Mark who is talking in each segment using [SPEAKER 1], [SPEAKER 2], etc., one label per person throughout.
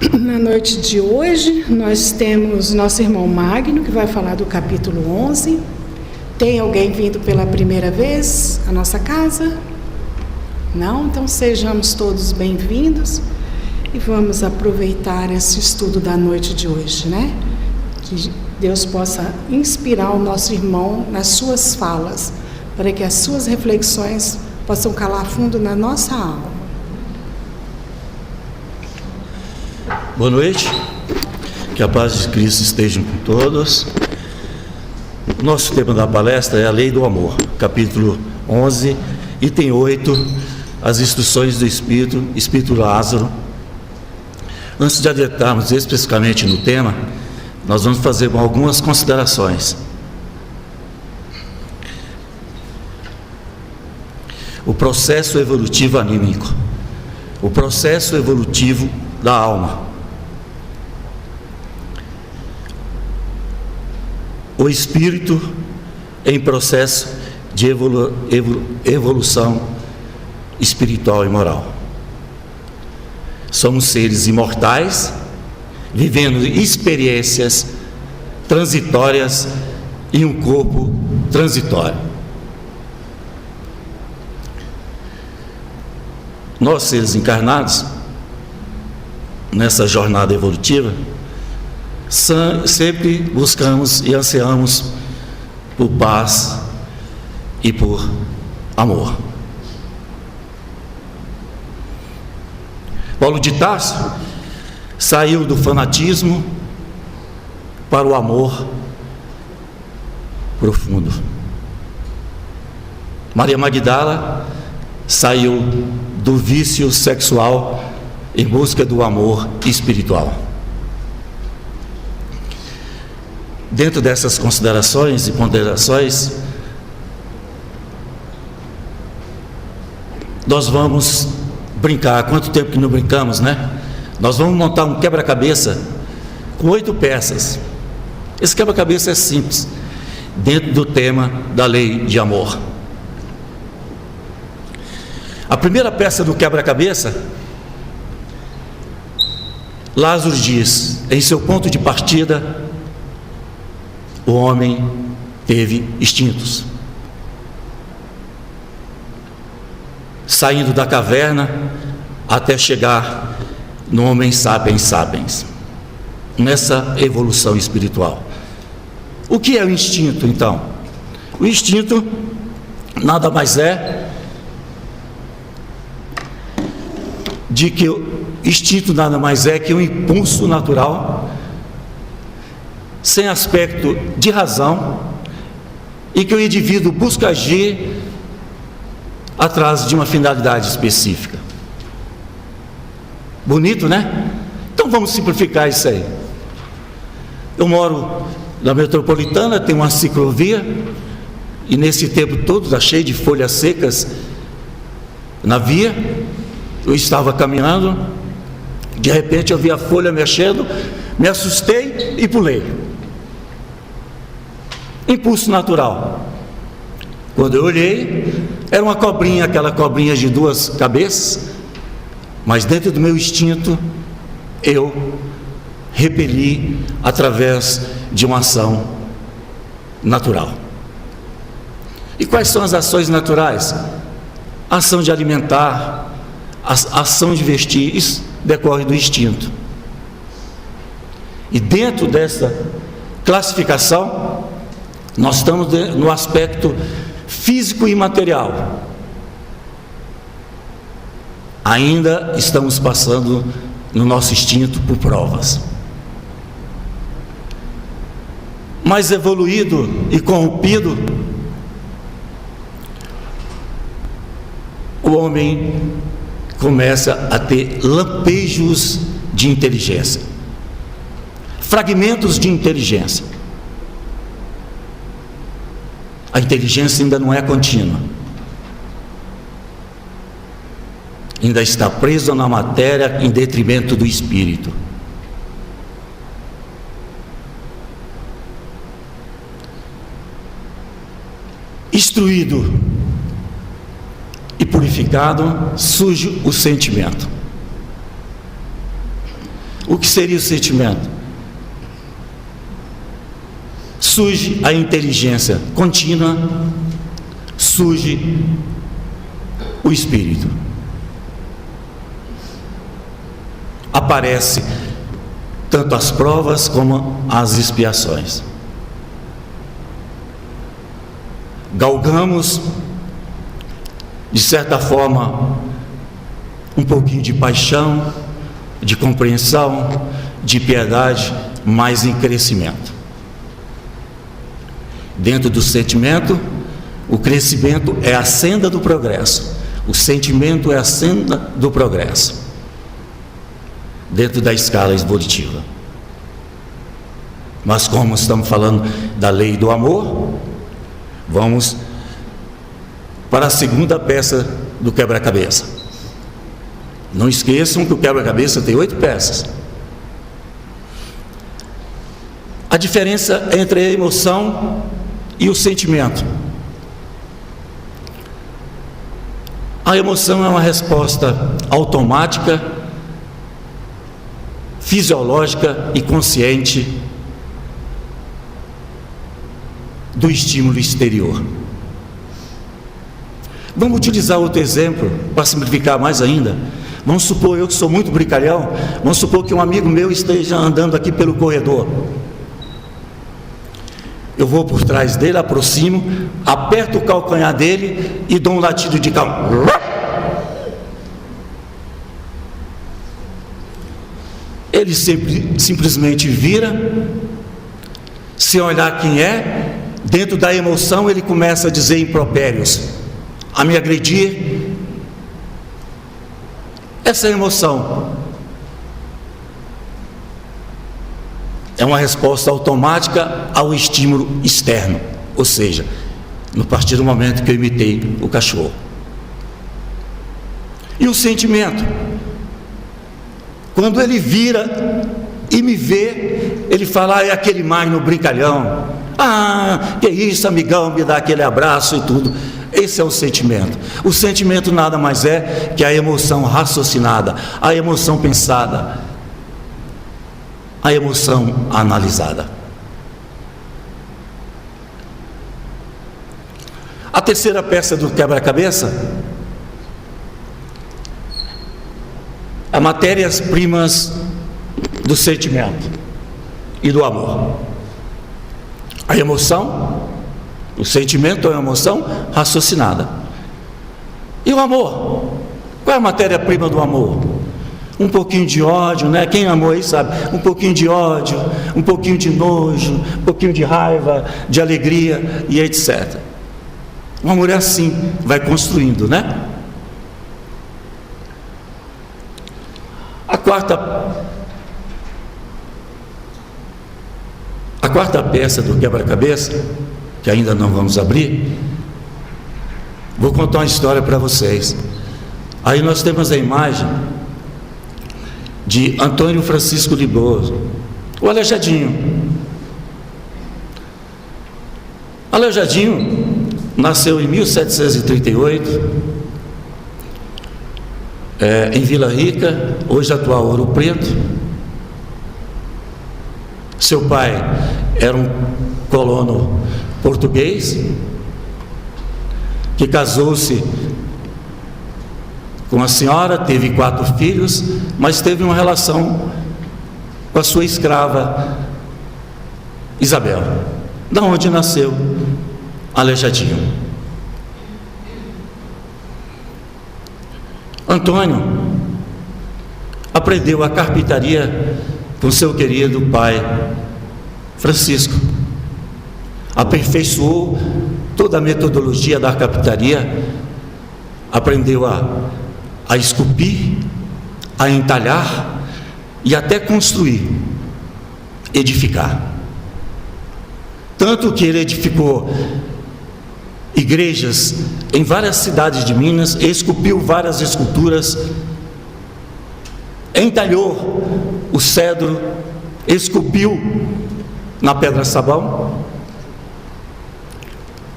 [SPEAKER 1] Na noite de hoje, nós temos nosso irmão Magno, que vai falar do capítulo 11. Tem alguém vindo pela primeira vez à nossa casa? Não? Então sejamos todos bem-vindos e vamos aproveitar esse estudo da noite de hoje, né? Que Deus possa inspirar o nosso irmão nas suas falas, para que as suas reflexões possam calar fundo na nossa alma.
[SPEAKER 2] Boa noite, que a paz de Cristo esteja com todos. O nosso tema da palestra é a Lei do Amor, capítulo 11, item 8, as instruções do Espírito Lázaro. Antes de adentrarmos especificamente no tema, nós vamos fazer algumas considerações. O processo evolutivo anímico, o processo evolutivo da alma. O espírito em processo de evolução espiritual e moral. Somos seres imortais, vivendo experiências transitórias em um corpo transitório. Nós, seres encarnados, nessa jornada evolutiva, sempre buscamos e ansiamos por paz e por amor. Paulo de Tarso saiu do fanatismo para o amor profundo. Maria Magdala saiu do vício sexual em busca do amor espiritual. Dentro dessas considerações e ponderações, nós vamos brincar. Há quanto tempo que não brincamos, né? Nós vamos montar um quebra-cabeça com 8 peças. Esse quebra-cabeça é simples, dentro do tema da lei de amor. A primeira peça do quebra-cabeça, Lázaro diz, em seu ponto de partida, o homem teve instintos. Saindo da caverna até chegar no homem sapiens sapiens, nessa evolução espiritual. O que é o instinto, então? O instinto nada mais é que um impulso natural, sem aspecto de razão, e que o indivíduo busca agir atrás de uma finalidade específica. Bonito, né? Então vamos simplificar isso aí. Eu moro na metropolitana, tem uma ciclovia, e nesse tempo todo está cheio de folhas secas na via. Eu estava caminhando, de repente eu vi a folha mexendo, me assustei e pulei. Impulso natural. Quando eu olhei, era uma cobrinha, aquela cobrinha de 2 cabeças, mas dentro do meu instinto, eu repeli através de uma ação natural. E quais são as ações naturais? A ação de alimentar, a ação de vestir, isso decorre do instinto. E dentro dessa classificação, nós estamos no aspecto físico e material. Ainda estamos passando no nosso instinto por provas. Mais evoluído e corrompido, o homem começa a ter lampejos de inteligência, fragmentos de inteligência. A inteligência ainda não é contínua, ainda está preso na matéria em detrimento do espírito. Instruído e purificado, surge o sentimento. O que seria o sentimento? Surge a inteligência contínua, surge o espírito. Aparece tanto as provas como as expiações. Galgamos, de certa forma, um pouquinho de paixão, de compreensão, de piedade, mas em crescimento. Dentro do sentimento, o crescimento é a senda do progresso. O sentimento é a senda do progresso. Dentro da escala evolutiva. Mas como estamos falando da lei do amor, vamos para a segunda peça do quebra-cabeça. Não esqueçam que o quebra-cabeça tem 8 peças. A diferença entre a emoção e o sentimento. A emoção é uma resposta automática, fisiológica e consciente do estímulo exterior. Vamos utilizar outro exemplo para simplificar mais ainda. Vamos supor, eu que sou muito brincalhão, vamos supor que um amigo meu esteja andando aqui pelo corredor. Eu vou por trás dele, aproximo, aperto o calcanhar dele e dou um latido de cão. Ele simplesmente vira, sem olhar quem é. Dentro da emoção ele começa a dizer impropérios, a me agredir. Essa é a emoção. É uma resposta automática ao estímulo externo, ou seja, no partir do momento que eu imitei o cachorro. E o sentimento? Quando ele vira e me vê, ele fala: é aquele magno brincalhão, que isso, amigão, me dá aquele abraço e tudo. Esse é o sentimento. O sentimento nada mais é que a emoção raciocinada, a emoção pensada, a emoção analisada. A terceira peça do quebra-cabeça, as matérias-primas do sentimento e do amor. A emoção, o sentimento é uma emoção raciocinada. E o amor? Qual é a matéria-prima do amor? Um pouquinho de ódio, né? Quem amou aí sabe, um pouquinho de ódio, um pouquinho de nojo, um pouquinho de raiva, de alegria e etc. O amor é assim, vai construindo, né? A quarta peça do quebra-cabeça, que ainda não vamos abrir, vou contar uma história para vocês. Aí nós temos a imagem de Antônio Francisco Libroso, o Aleijadinho. Aleijadinho nasceu em 1738, em Vila Rica, hoje atual Ouro Preto. Seu pai era um colono português que casou-se com a senhora, teve 4 filhos, mas teve uma relação com a sua escrava Isabel, da onde nasceu Aleijadinho. Antônio aprendeu a carpintaria com seu querido pai Francisco. Aperfeiçoou toda a metodologia da carpintaria, aprendeu a esculpir, a entalhar e até construir, edificar. Tanto que ele edificou igrejas em várias cidades de Minas, esculpiu várias esculturas, entalhou o cedro, esculpiu na pedra-sabão,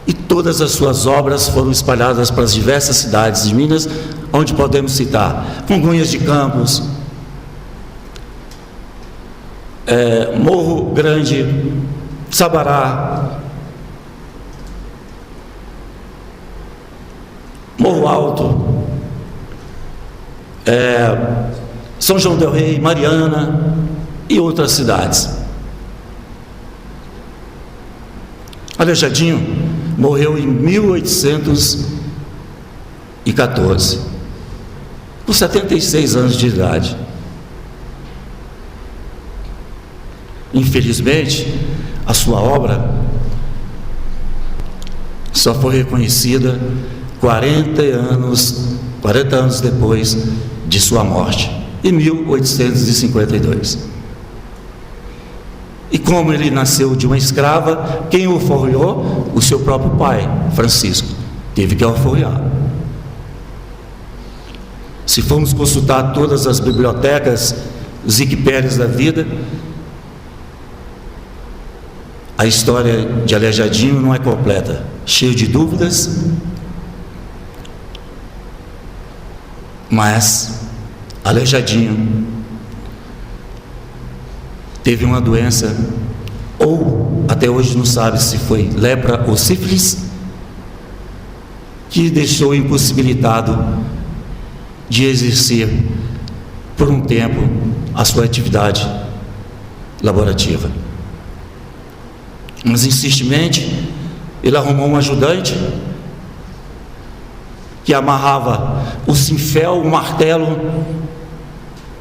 [SPEAKER 2] e todas as suas obras foram espalhadas para as diversas cidades de Minas, onde podemos citar Congonhas de Campos, Morro Grande, Sabará, Morro Alto, São João del Rei, Mariana e outras cidades. Aleijadinho morreu em 1814, com 76 anos de idade. Infelizmente, a sua obra só foi reconhecida 40 anos depois de sua morte, em 1852. E como ele nasceu de uma escrava, quem o alforriou? O seu próprio pai, Francisco, teve que alforriar. Se formos consultar todas as bibliotecas, os Wikipédias da vida, a história de Aleijadinho não é completa, cheio de dúvidas, mas Aleijadinho teve uma doença, ou até hoje não sabe se foi lepra ou sífilis, que deixou impossibilitado de exercer por um tempo a sua atividade laborativa. Mas insistentemente ele arrumou um ajudante que amarrava o cinfel, o martelo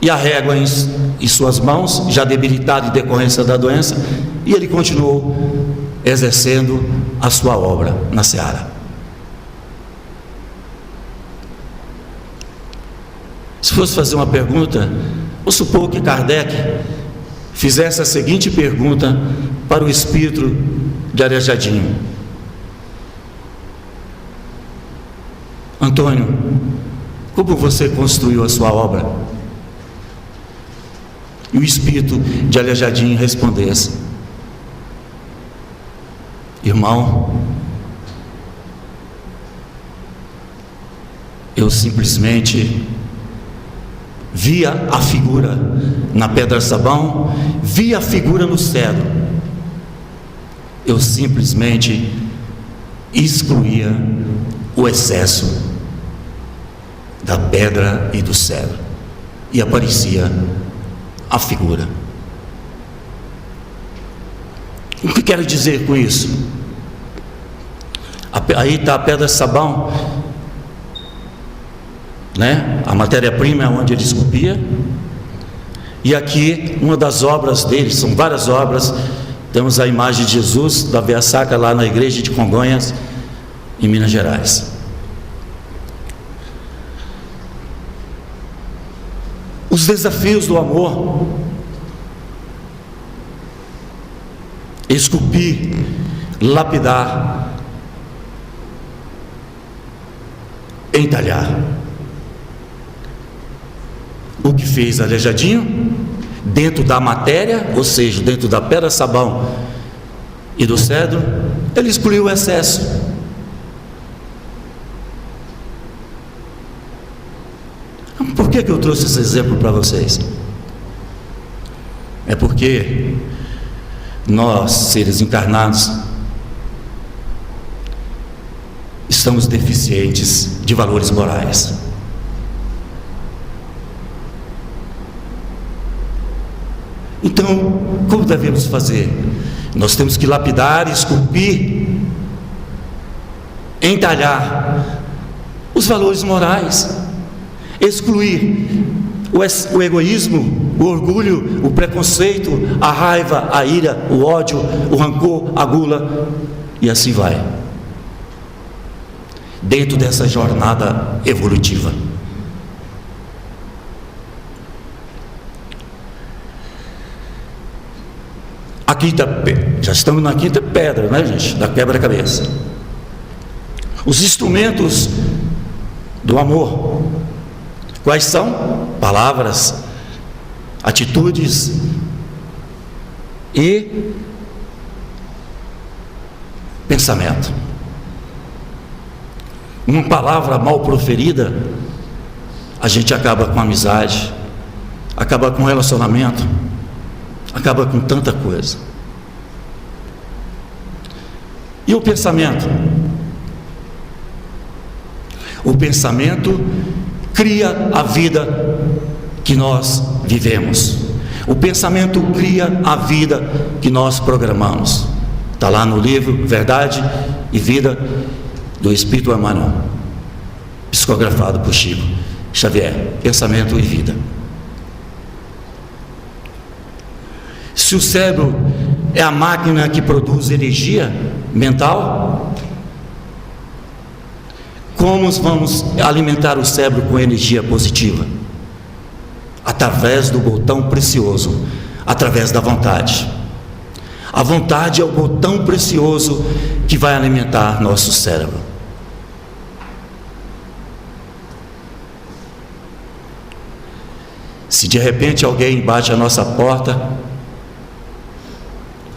[SPEAKER 2] e a régua em suas mãos, já debilitado em decorrência da doença, e ele continuou exercendo a sua obra na seara. Se fosse fazer uma pergunta, vou supor que Kardec fizesse a seguinte pergunta para o espírito de Aleijadinho: Antônio, como você construiu a sua obra? E o espírito de Aleijadinho respondesse: irmão, eu simplesmente via a figura na pedra-sabão, via a figura no cedro, eu simplesmente excluía o excesso da pedra e do cedro, e aparecia a figura. O que quero dizer com isso? Aí está a pedra-sabão, né? A matéria-prima é onde ele esculpia, e aqui uma das obras dele, são várias obras. Temos a imagem de Jesus da Veia Sacra lá na igreja de Congonhas, em Minas Gerais. Os desafios do amor: esculpir, lapidar, entalhar. O que fez Aleijadinho? Dentro da matéria, ou seja, dentro da pedra-sabão e do cedro, ele excluiu o excesso. Por que eu trouxe esse exemplo para vocês? É porque nós, seres encarnados, estamos deficientes de valores morais. Então, como devemos fazer? Nós temos que lapidar, esculpir, entalhar os valores morais, excluir o egoísmo, o orgulho, o preconceito, a raiva, a ira, o ódio, o rancor, a gula, e assim vai, dentro dessa jornada evolutiva. Já estamos na quinta pedra, né, gente? Da quebra-cabeça. Os instrumentos do amor, quais são? Palavras, atitudes e pensamento. Uma palavra mal proferida, a gente acaba com a amizade, acaba com o relacionamento, acaba com tanta coisa. E o pensamento? O pensamento cria a vida que nós vivemos. O pensamento cria a vida que nós programamos. Está lá no livro Verdade e Vida do Espírito Emmanuel, psicografado por Chico Xavier. Pensamento e vida. Se o cérebro é a máquina que produz energia mental, como vamos alimentar o cérebro com energia positiva? Através do botão precioso, através da vontade. A vontade é o botão precioso que vai alimentar nosso cérebro. Se de repente alguém bate a nossa porta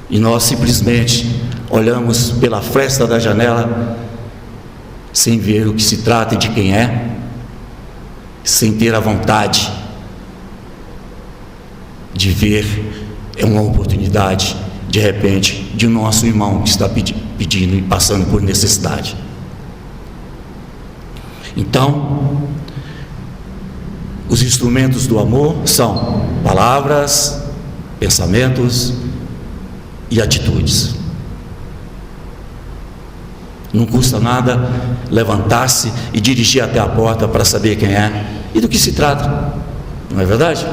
[SPEAKER 2] e nós simplesmente olhamos pela fresta da janela, sem ver o que se trata e de quem é, sem ter a vontade de ver, é uma oportunidade, de repente, de um nosso irmão que está pedindo e passando por necessidade. Então, os instrumentos do amor são palavras, pensamentos e atitudes. Não custa nada levantar-se e dirigir até a porta para saber quem é e do que se trata, não é verdade?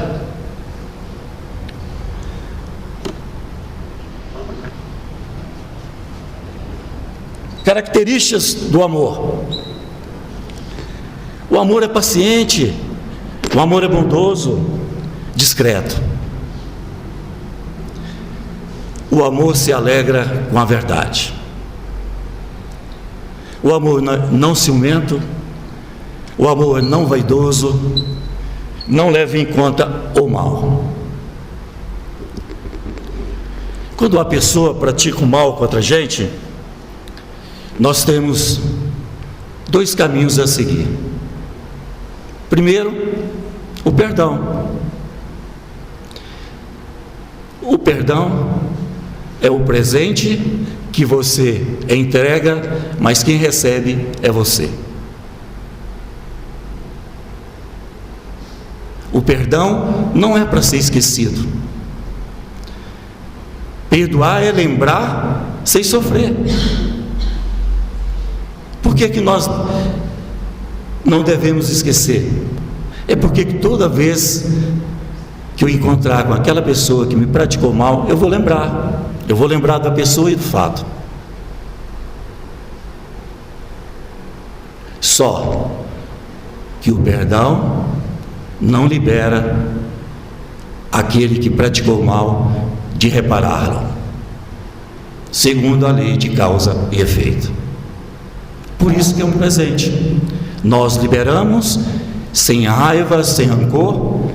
[SPEAKER 2] Características do amor. O amor é paciente, o amor é bondoso, discreto. O amor se alegra com a verdade. O amor não ciumento, o amor não vaidoso, não leva em conta o mal. Quando uma pessoa pratica o mal contra a gente, nós temos dois caminhos a seguir. Primeiro, o perdão. O perdão é o presente que você entrega, mas quem recebe é você. O perdão não é para ser esquecido. Perdoar é lembrar sem sofrer. Por que nós não devemos esquecer? É porque toda vez que eu encontrar com aquela pessoa que me praticou mal, eu vou lembrar da pessoa e do fato. Só que o perdão não libera aquele que praticou o mal de repará-lo, segundo a lei de causa e efeito. Por isso que é um presente. Nós liberamos sem raiva, sem rancor,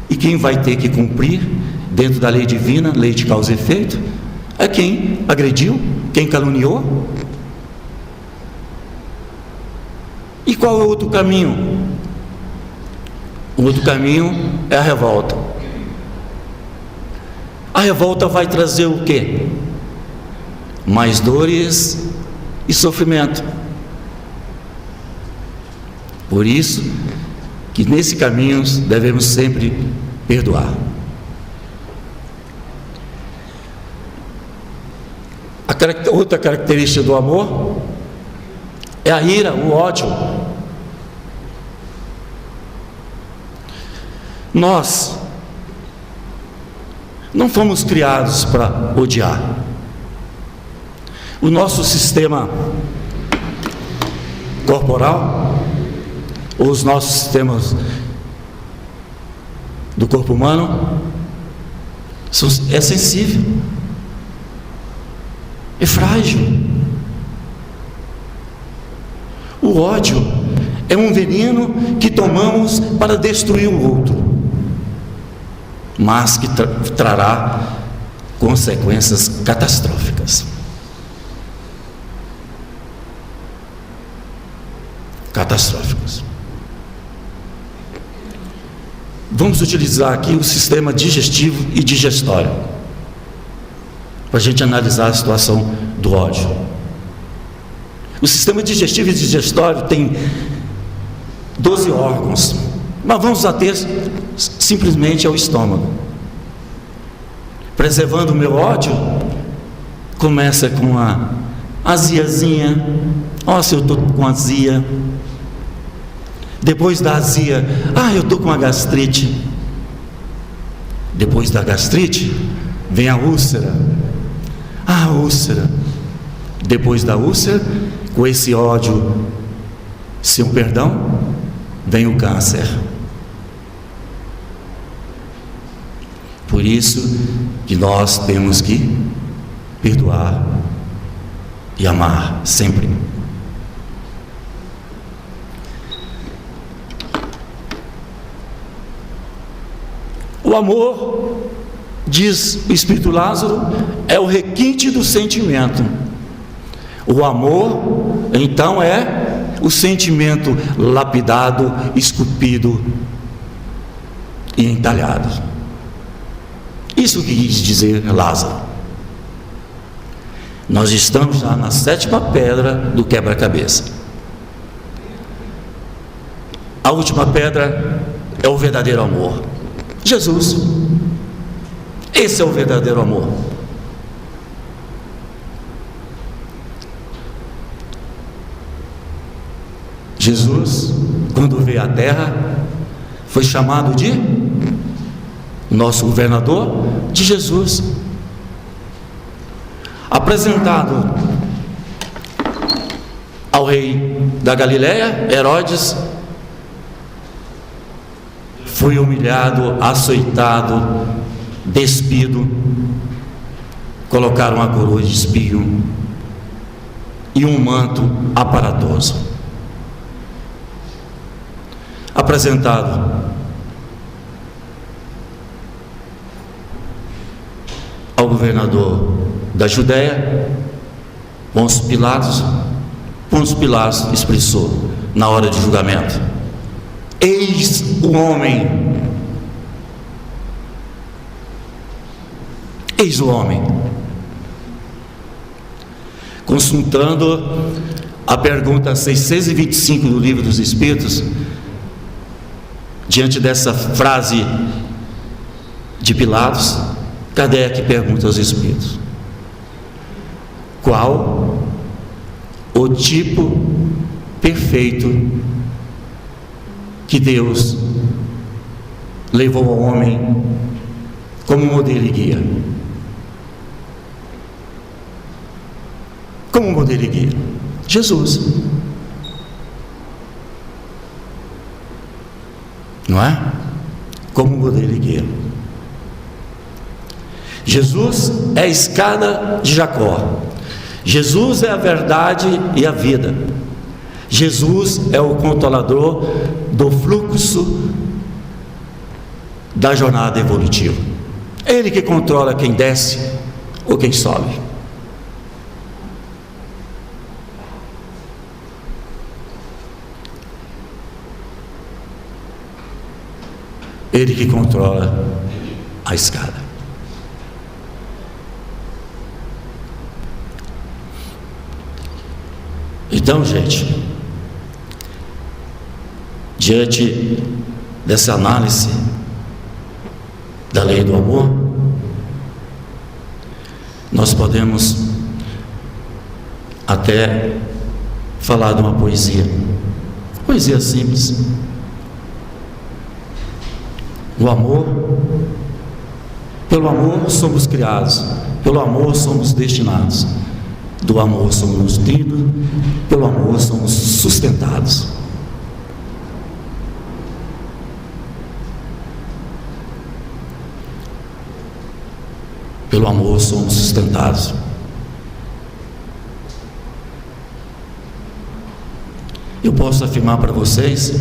[SPEAKER 2] e quem vai ter que cumprir dentro da lei divina, lei de causa e efeito, é quem agrediu, quem caluniou. E qual é o outro caminho? O outro caminho é a revolta. A revolta vai trazer o quê? Mais dores e sofrimento. Por isso que nesse caminho devemos sempre perdoar. Outra característica do amor é a ira, o ódio. Nós não fomos criados para odiar. O nosso sistema corporal, ou os nossos sistemas do corpo humano, é sensível, é frágil. O ódio é um veneno que tomamos para destruir o outro, mas que trará consequências catastróficas. Vamos utilizar aqui o sistema digestivo e digestório para a gente analisar a situação do ódio. O sistema digestivo e digestório tem 12 órgãos, mas vamos ater simplesmente ao estômago. Preservando o meu ódio, começa com a aziazinha. Ó, se eu estou com azia. Depois da azia, eu estou com a gastrite. Depois da gastrite, vem a úlcera. A úlcera. Depois da úlcera, com esse ódio sem o perdão, vem o câncer. Por isso que nós temos que perdoar e amar sempre. O amor, diz o Espírito Lázaro, é o requinte do sentimento. O amor, então, é o sentimento lapidado, esculpido e entalhado. Isso que quis dizer Lázaro. Nós estamos já na 7ª pedra do quebra-cabeça. A última pedra é o verdadeiro amor. Jesus. Esse é o verdadeiro amor. Jesus, quando veio à terra, foi chamado de nosso governador, de Jesus. Apresentado ao rei da Galileia, Herodes, foi humilhado, açoitado, despido, colocaram uma coroa de espinho e um manto aparatoso. Apresentado ao governador da Judéia, Pôncio Pilatos expressou na hora de julgamento: eis o homem. Eis o homem. Consultando a pergunta 625 do Livro dos Espíritos, diante dessa frase de Pilatos, Kardec pergunta aos Espíritos: qual o tipo perfeito que Deus levou ao homem como modelo e guia? Como modelo e guia? Jesus. Não é? Como modelo e guia. Jesus é a escada de Jacó. Jesus é a verdade e a vida. Jesus é o controlador do fluxo da jornada evolutiva. É Ele que controla quem desce ou quem sobe. Ele que controla a escada. Então, gente, diante dessa análise da lei do amor, nós podemos até falar de uma poesia simples. O amor, pelo amor somos criados, pelo amor somos destinados, do amor somos nutridos, pelo amor somos sustentados. Pelo amor somos sustentados. Eu posso afirmar para vocês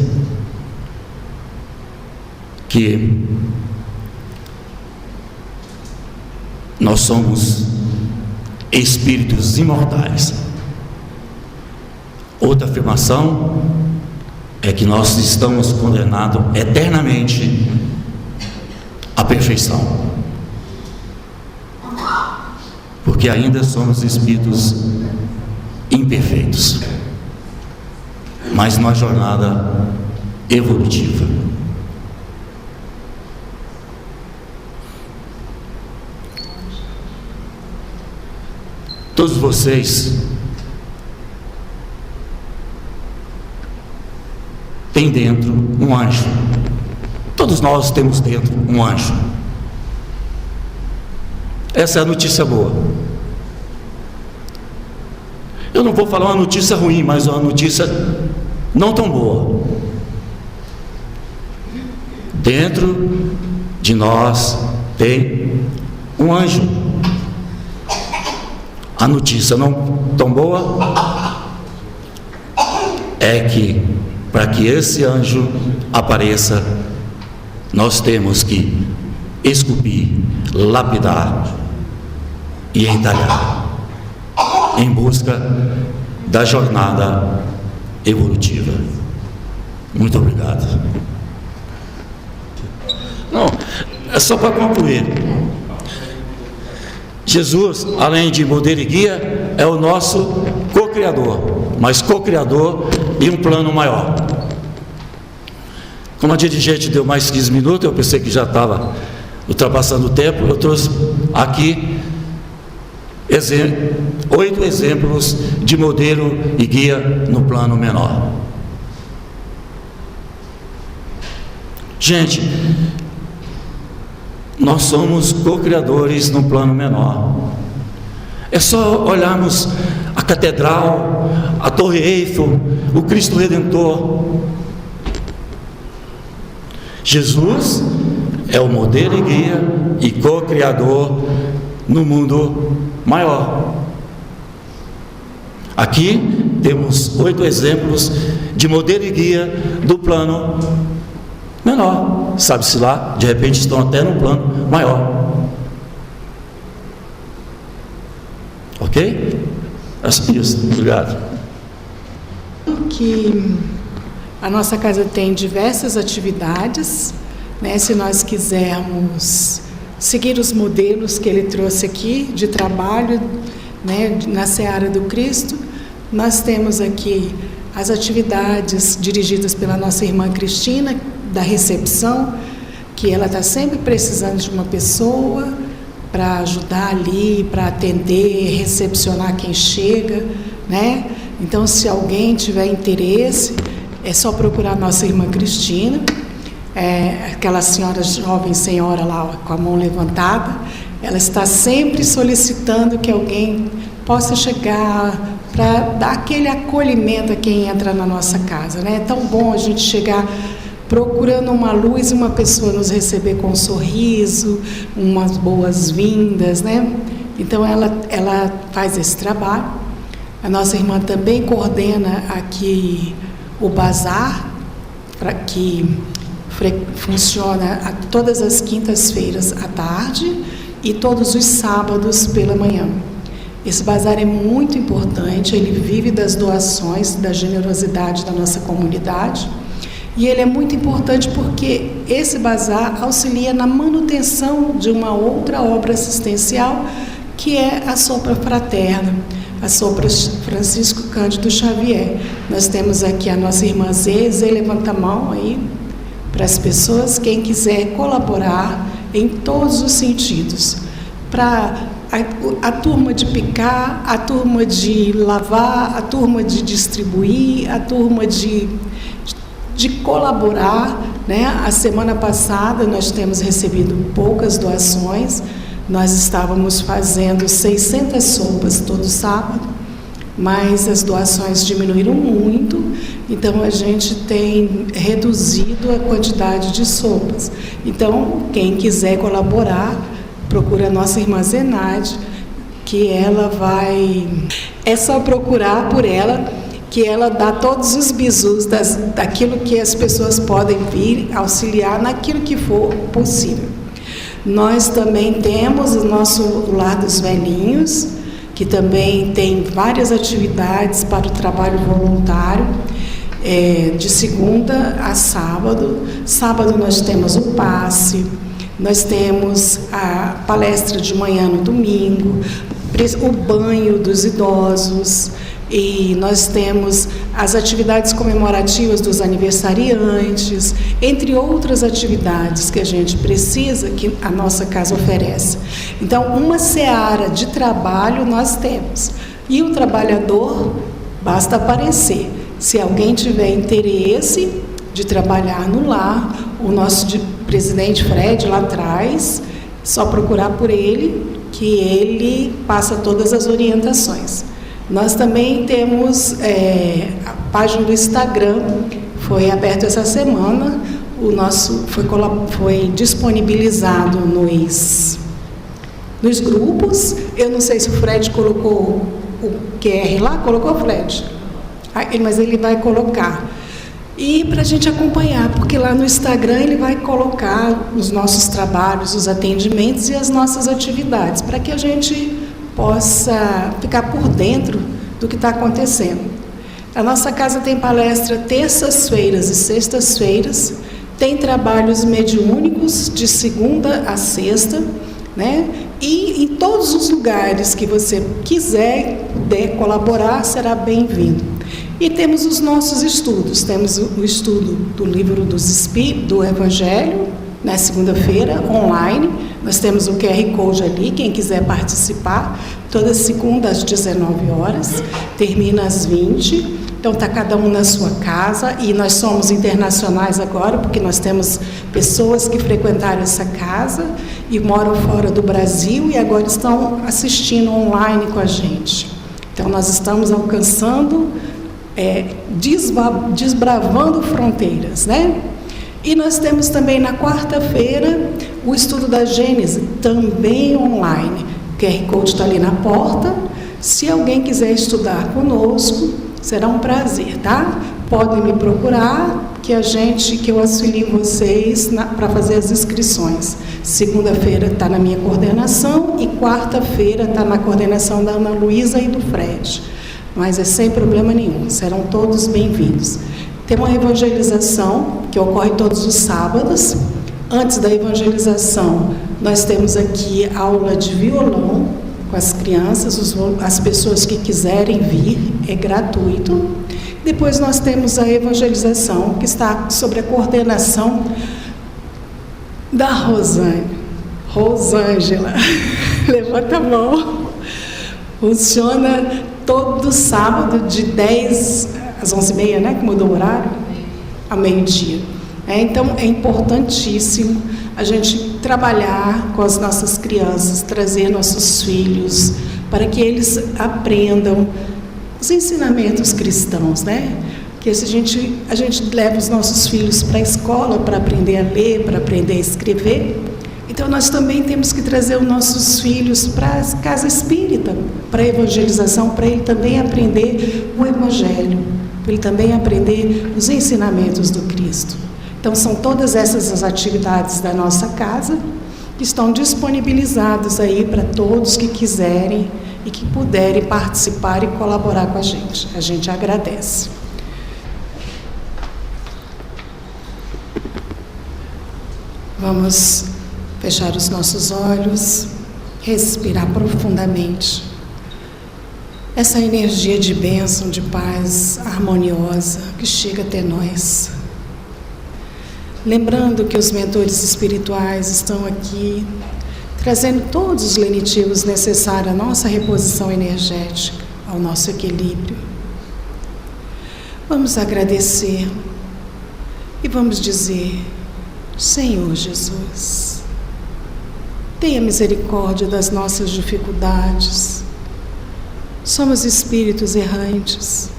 [SPEAKER 2] que nós somos espíritos imortais. Outra afirmação é que nós estamos condenados eternamente a perfeição. Porque ainda somos espíritos imperfeitos, mas numa jornada evolutiva. Todos vocês têm dentro um anjo. Todos nós temos dentro um anjo. Essa é a notícia boa. Eu não vou falar uma notícia ruim, mas uma notícia não tão boa. Dentro de nós tem um anjo. A notícia não tão boa é que, para que esse anjo apareça, nós temos que esculpir, lapidar e entalhar, em busca da jornada evolutiva. Muito obrigado. Não, é só para concluir. Jesus, além de modelo e guia, é o nosso co-criador, mas co-criador em um plano maior. Como a dirigente deu mais 15 minutos, eu pensei que já estava ultrapassando o tempo, eu trouxe aqui 8 exemplos de modelo e guia no plano menor. Gente, nós somos co-criadores no plano menor. É só olharmos a catedral, a Torre Eiffel, o Cristo Redentor. Jesus é o modelo e guia e co-criador no mundo maior. Aqui temos 8 exemplos de modelo e guia do plano menor. Sabe-se lá, de repente estão até no plano maior. Ok? É só isso. Obrigado.
[SPEAKER 1] Que a nossa casa tem diversas atividades, né? Se nós quisermos seguir os modelos que ele trouxe aqui de trabalho, né, na seara do Cristo, nós temos aqui as atividades dirigidas pela nossa irmã Cristina, da recepção, que ela está sempre precisando de uma pessoa para ajudar ali, para atender, recepcionar quem chega, né? Então, se alguém tiver interesse, é só procurar a nossa irmã Cristina, aquela senhora, jovem senhora lá com a mão levantada. Ela está sempre solicitando que alguém possa chegar para dar aquele acolhimento a quem entra na nossa casa, né? É tão bom a gente chegar procurando uma luz e uma pessoa nos receber com um sorriso, umas boas-vindas, né? Então ela faz esse trabalho. A nossa irmã também coordena aqui o bazar, que funciona todas as quintas-feiras à tarde e todos os sábados pela manhã. Esse bazar é muito importante, ele vive das doações, da generosidade da nossa comunidade. E ele é muito importante porque esse bazar auxilia na manutenção de uma outra obra assistencial, que é a Sopra Fraterna, a Sopra Francisco Cândido Xavier. Nós temos aqui a nossa irmã Zé levanta a mão aí para as pessoas, quem quiser colaborar em todos os sentidos, para a turma de picar, a turma de lavar, a turma de distribuir, a turma de colaborar, né? A semana passada nós temos recebido poucas doações, nós estávamos fazendo 600 sopas todo sábado, mas as doações diminuíram muito, então a gente tem reduzido a quantidade de sopas. Então, quem quiser colaborar, procura a nossa irmã Zenade, que ela vai... É só procurar por ela, que ela dá todos os bizus daquilo que as pessoas podem vir auxiliar naquilo que for possível. Nós também temos o nosso Lar dos Velhinhos, que também tem várias atividades para o trabalho voluntário, de segunda a sábado. Sábado nós temos o passe, Nós temos a palestra de manhã no domingo, o banho dos idosos, e nós temos as atividades comemorativas dos aniversariantes, entre outras atividades que a gente precisa, que a nossa casa oferece. Então, uma seara de trabalho nós temos. E o trabalhador, basta aparecer. Se alguém tiver interesse de trabalhar no lar, o nosso presidente Fred lá atrás, só procurar por ele, que ele passa todas as orientações. Nós também temos a página do Instagram, foi aberto essa semana, o nosso foi disponibilizado nos grupos. Eu não sei se o Fred colocou o QR lá, colocou, Fred? Mas ele vai colocar. E para a gente acompanhar, porque lá no Instagram ele vai colocar os nossos trabalhos, os atendimentos e as nossas atividades, para que a gente possa ficar por dentro do que está acontecendo. A nossa casa tem palestra terças-feiras e sextas-feiras, tem trabalhos mediúnicos de segunda a sexta, né? E em todos os lugares que você quiser, puder colaborar, será bem-vindo. E temos os nossos estudos, temos o estudo do livro do Evangelho, na segunda-feira, online. Nós temos o QR Code ali, quem quiser participar, toda segunda às 19 horas, termina às 20. Então está cada um na sua casa, e nós somos internacionais agora, porque nós temos pessoas que frequentaram essa casa e moram fora do Brasil e agora estão assistindo online com a gente. Então nós estamos alcançando, desbravando fronteiras, né? E nós temos também na quarta-feira o estudo da Gênese, também online. O QR Code está ali na porta. Se alguém quiser estudar conosco, será um prazer, tá? Podem me procurar, que eu auxilio vocês para fazer as inscrições. Segunda-feira está na minha coordenação e quarta-feira está na coordenação da Ana Luísa e do Fred. Mas é sem problema nenhum, serão todos bem-vindos. Tem uma evangelização que ocorre todos os sábados. Antes da evangelização, nós temos aqui aula de violão com as crianças, as pessoas que quiserem vir, é gratuito. Depois nós temos a evangelização, que está sob a coordenação da Rosângela. Levanta a mão. Funciona todo sábado de 10 às 11h30, né, que mudou o horário, ao meio-dia. Então, é importantíssimo a gente trabalhar com as nossas crianças, trazer nossos filhos, para que eles aprendam os ensinamentos cristãos, né? Que a gente leva os nossos filhos para a escola para aprender a ler, para aprender a escrever. Então, nós também temos que trazer os nossos filhos para a casa espírita, para a evangelização, para ele também aprender o Evangelho, para ele também aprender os ensinamentos do Cristo. Então, são todas essas as atividades da nossa casa que estão disponibilizadas aí para todos que quiserem e que puderem participar e colaborar com a gente. A gente agradece. Vamos fechar os nossos olhos, respirar profundamente. Essa energia de bênção, de paz harmoniosa que chega até nós. Lembrando que os mentores espirituais estão aqui, trazendo todos os lenitivos necessários à nossa reposição energética, ao nosso equilíbrio. Vamos agradecer e vamos dizer: Senhor Jesus, tenha misericórdia das nossas dificuldades. Somos espíritos errantes.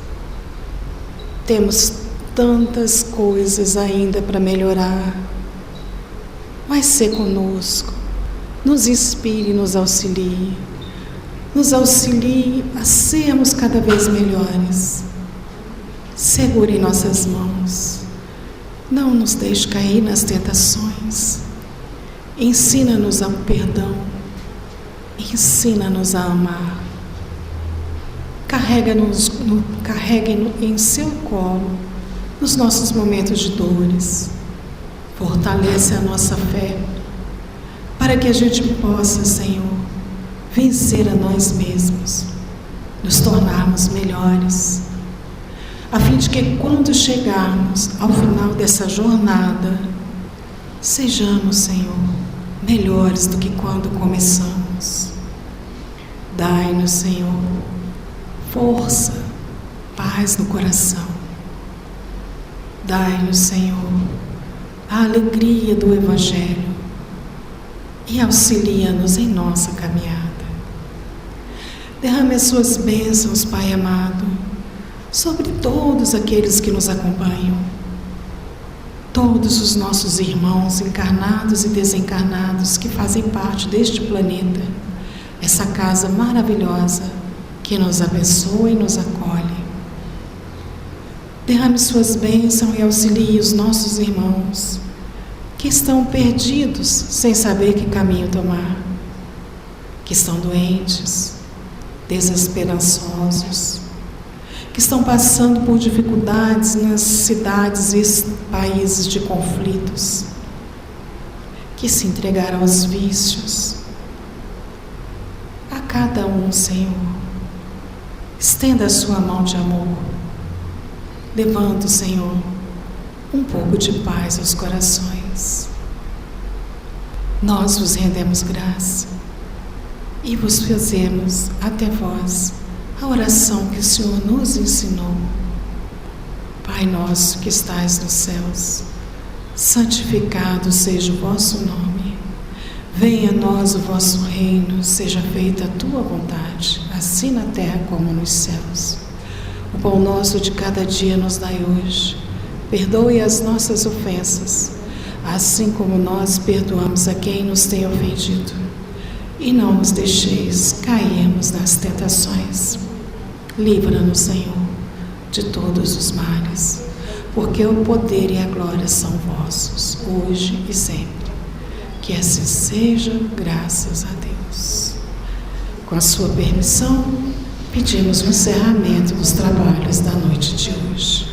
[SPEAKER 1] Temos tantas coisas ainda para melhorar. Mas sê conosco. Nos inspire e nos auxilie. Nos auxilie a sermos cada vez melhores. Segure em nossas mãos. Não nos deixe cair nas tentações. Ensina-nos ao perdão. Ensina-nos a amar. Carregue em seu colo nos nossos momentos de dores. Fortaleça a nossa fé. para que a gente possa, Senhor, vencer a nós mesmos, nos tornarmos melhores, a fim de que quando chegarmos ao final dessa jornada, sejamos, Senhor, melhores do que quando começamos. Dai-nos, Senhor, força, paz no coração. Dai-nos, Senhor, a alegria do Evangelho e auxilia-nos em nossa caminhada. Derrame as suas bênçãos, Pai amado, sobre todos aqueles que nos acompanham, todos os nossos irmãos encarnados e desencarnados que fazem parte deste planeta, essa casa maravilhosa que nos abençoa e nos acolhe. Derrame suas bênçãos e auxilie os nossos irmãos que estão perdidos sem saber que caminho tomar, que estão doentes, desesperançosos, que estão passando por dificuldades nas cidades e países de conflitos, que se entregaram aos vícios. A cada um, Senhor, estenda a sua mão de amor, levando, Senhor, um pouco de paz aos corações. Nós vos rendemos graça e vos fazemos até vós a oração que o Senhor nos ensinou. Pai nosso que estais nos céus, santificado seja o vosso nome. Venha a nós o vosso reino, seja feita a tua vontade, assim na terra como nos céus. O pão nosso de cada dia nos dai hoje. Perdoe as nossas ofensas, assim como nós perdoamos a quem nos tem ofendido. E não nos deixeis cairmos nas tentações. Livra-nos, Senhor, de todos os males, porque o poder e a glória são vossos, hoje e sempre. Que assim seja, graças a Deus. Com a sua permissão, pedimos o encerramento dos trabalhos da noite de hoje.